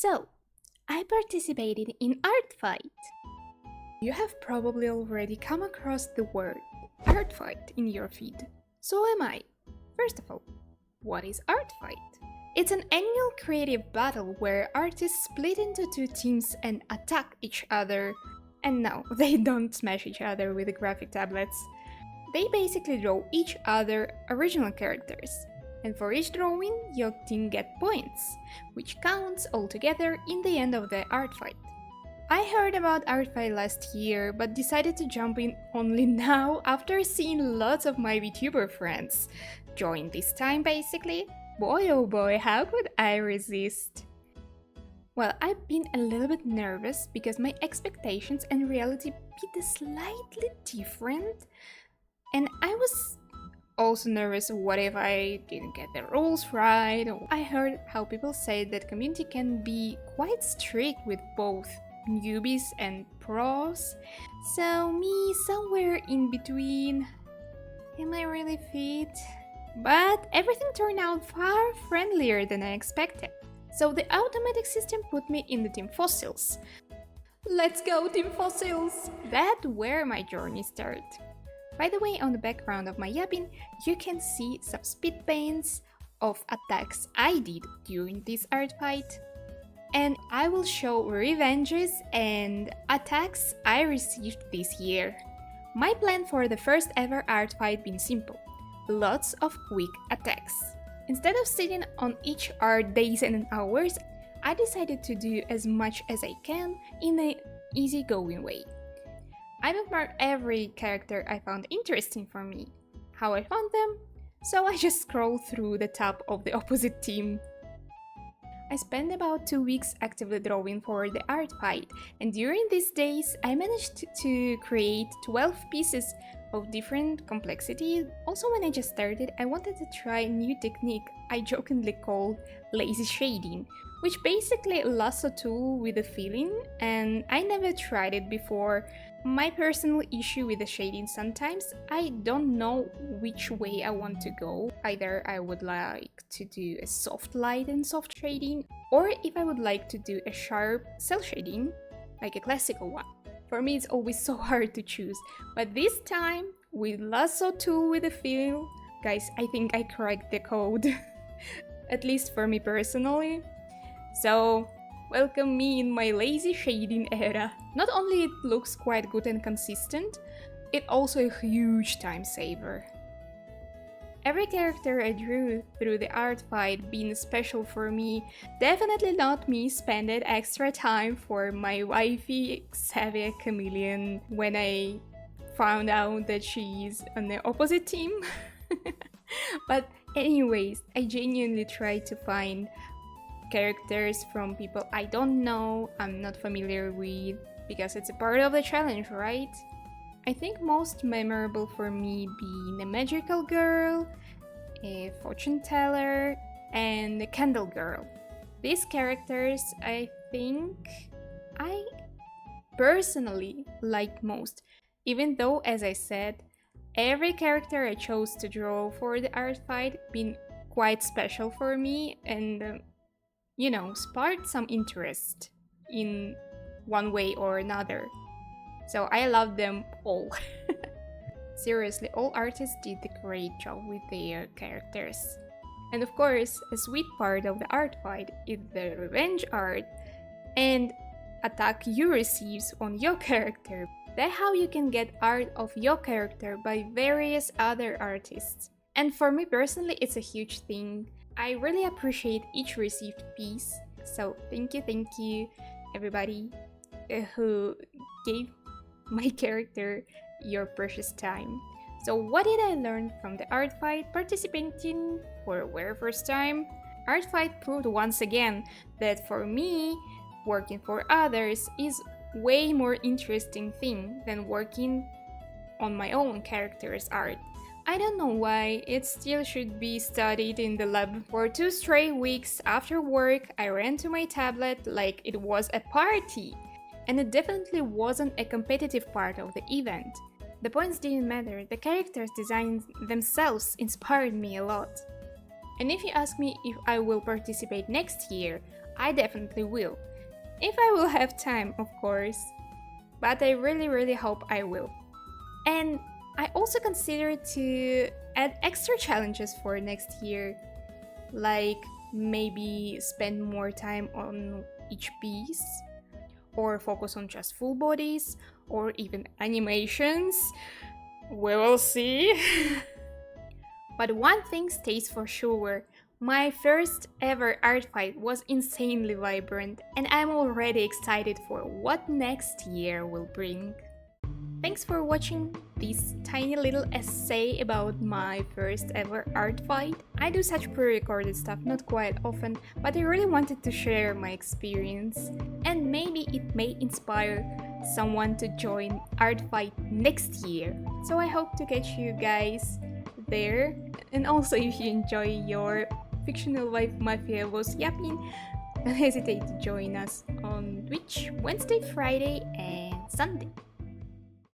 So, I participated in ArtFight. You have probably already come across the word ArtFight in your feed. So am I. First of all, what is ArtFight? It's an annual creative battle where artists split into two teams and attack each other. And no, they don't smash each other with the graphic tablets. They basically draw each other original characters. And for each drawing, your team gets points, which counts all together in the end of the ArtFight. I heard about ArtFight last year, but decided to jump in only now after seeing lots of my VTuber friends join this time basically. Boy oh boy, how could I resist? Well, I've been a little bit nervous because my expectations and reality bit slightly different, and I was also nervous what if I didn't get the rules right. I heard how people say that community can be quite strict with both newbies and pros, so me somewhere in between. Am I really fit? But everything turned out far friendlier than I expected. So the automatic system put me in the Team Fossils. Let's go Team Fossils! That's where my journey started. By the way, on the background of my yapping, you can see some speed paints of attacks I did during this art fight. And I will show revenges and attacks I received this year. My plan for the first ever art fight been simple. Lots of quick attacks. Instead of sitting on each art days and hours, I decided to do as much as I can in an easygoing way. I bookmarked every character I found interesting for me, how I found them, so I just scrolled through the top of the opposite team. I spent about 2 weeks actively drawing for the art fight, and during these days I managed to create 12 pieces of different complexity. Also, when I just started, I wanted to try a new technique I jokingly called lazy shading, which basically a lasso tool with a feeling, and I never tried it before. My personal issue with the shading, sometimes I don't know which way I want to go. Either I would like to do a soft light and soft shading, or if I would like to do a sharp cel shading, like a classical one. For me, it's always so hard to choose, but this time, with lasso tool with a feel, guys, I think I cracked the code. At least for me personally. So, welcome me in my lazy shading era. Not only it looks quite good and consistent, it's also a huge time saver. Every character I drew through the art fight being special for me, definitely not me spending extra time for my wifey Xavier Chameleon when I found out that she is on the opposite team. But anyways, I genuinely try to find characters from people I don't know, I'm not familiar with, because it's a part of the challenge, right? I think most memorable for me being a magical girl, a fortune teller, and a candle girl. These characters I think I personally like most, even though, as I said, every character I chose to draw for the art fight been quite special for me and sparked some interest in one way or another. So I love them all. Seriously, all artists did a great job with their characters. And of course, a sweet part of the art fight is the revenge art and attack you receive on your character. That's how you can get art of your character by various other artists. And for me personally, it's a huge thing. I really appreciate each received piece. So thank you everybody who gave my character your precious time. So what did I learn from the art fight participating for the very first time? Art fight proved once again that for me, working for others is way more interesting thing than working on my own character's art. I don't know why, it still should be studied in the lab. For 2 straight weeks after work, I ran to my tablet like it was a party. And it definitely wasn't a competitive part of the event. The points didn't matter, the characters' designs themselves inspired me a lot. And if you ask me if I will participate next year, I definitely will. If I will have time, of course. But I really hope I will. And I also consider to add extra challenges for next year, like maybe spend more time on each piece, or focus on just full bodies, or even animations. We will see. But one thing stays for sure. My first ever art fight was insanely vibrant, and I'm already excited for what next year will bring. Thanks for watching this tiny little essay about my first ever art fight. I do such pre-recorded stuff not quite often, but I really wanted to share my experience, and maybe it may inspire someone to join art fight next year. So I hope to catch you guys there, and also if you enjoy your fictional wife mafia was yapping, don't hesitate to join us on Twitch Wednesday, Friday, and Sunday.